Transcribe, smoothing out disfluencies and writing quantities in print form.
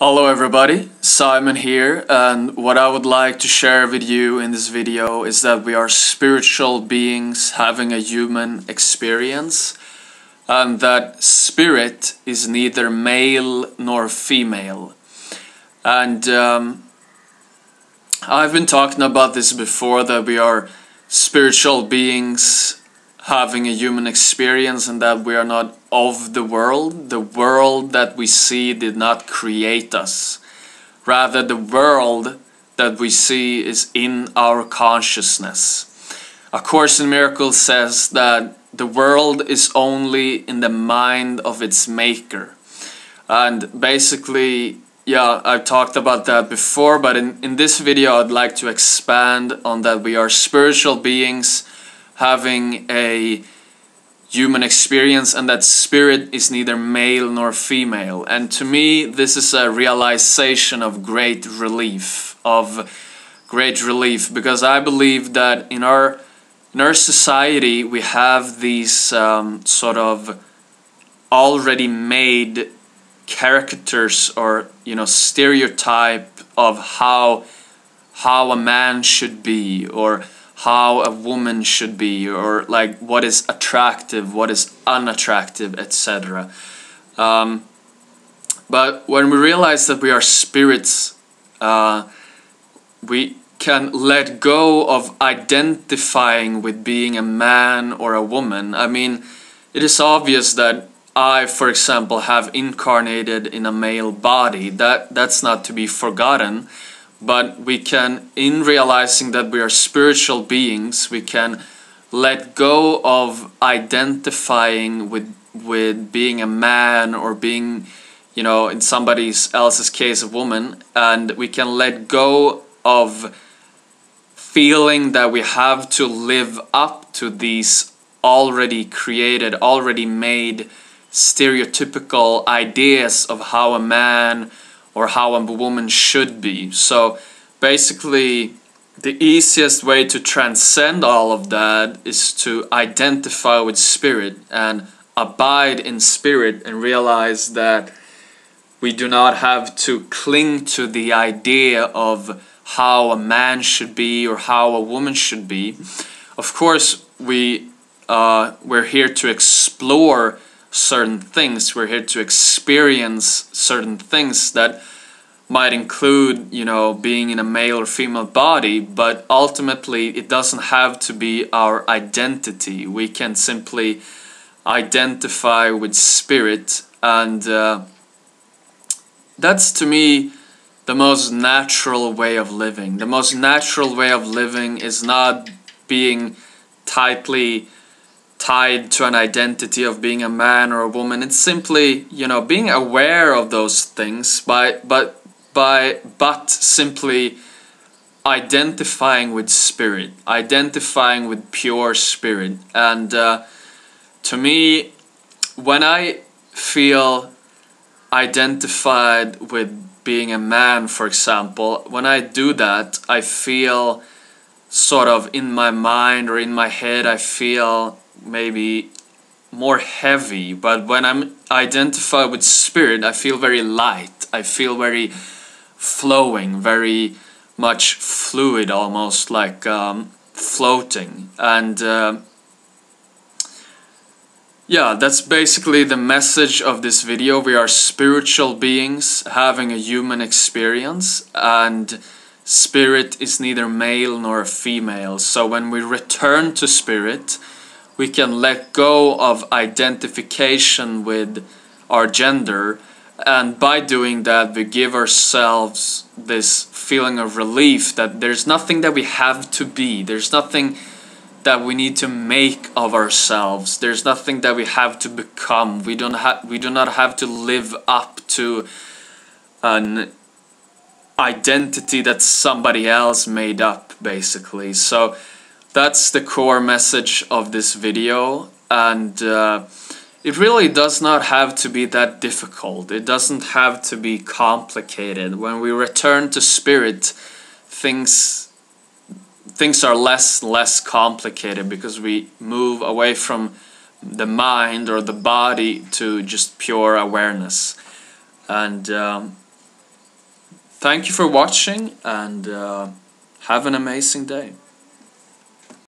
Hello everybody, Simon here, and what I would like to share with you in this video is that we are spiritual beings having a human experience, and that spirit is neither male nor female. And I've been talking about this before, that we are spiritual beings having a human experience and that we are not of the world. The world that we see did not create us. Rather, the world that we see is in our consciousness. A Course in Miracles says that the world is only in the mind of its maker. And basically, yeah, I've talked about that before, but in this video I'd like to expand on that we are spiritual beings having a human experience, and that spirit is neither male nor female. And to me, this is a realization of great relief, because I believe that in our society we have these sort of already made caricatures, or stereotype of how a man should be, or how a woman should be, or like what is attractive, what is unattractive, etc. But when we realize that we are spirits, we can let go of identifying with being a man or a woman. I mean, it is obvious that I, for example, have incarnated in a male body. That's not to be forgotten. But we can, in realizing that we are spiritual beings, we can let go of identifying with being a man, or being, in somebody else's case, a woman, and we can let go of feeling that we have to live up to these already created, already made stereotypical ideas of how a man or how a woman should be. So basically, the easiest way to transcend all of that is to identify with spirit and abide in spirit, and realize that we do not have to cling to the idea of how a man should be or how a woman should be. Of course, we're here to explore certain things. We're here to experience certain things that might include, being in a male or female body, but ultimately it doesn't have to be our identity. We can simply identify with spirit, and that's, to me, the most natural way of living. The most natural way of living is not being tightly tied to an identity of being a man or a woman. It's simply, being aware of those things, but simply identifying with spirit, identifying with pure spirit. And to me, when I feel identified with being a man, for example, when I do that, I feel sort of in my mind or in my head, I feel maybe more heavy. But when I'm identified with spirit, I feel very light. I feel very flowing, very much fluid, almost like floating. And yeah, that's basically the message of this video. We are spiritual beings having a human experience, and spirit is neither male nor female. So when we return to spirit, we can let go of identification with our gender, and by doing that we give ourselves this feeling of relief that there's nothing that we have to be, there's nothing that we need to make of ourselves, there's nothing that we have to become. We do not have to live up to an identity that somebody else made up, basically. So that's the core message of this video, and it really does not have to be that difficult. It doesn't have to be complicated. When we return to spirit, things are less complicated, because we move away from the mind or the body to just pure awareness. And thank you for watching, and have an amazing day.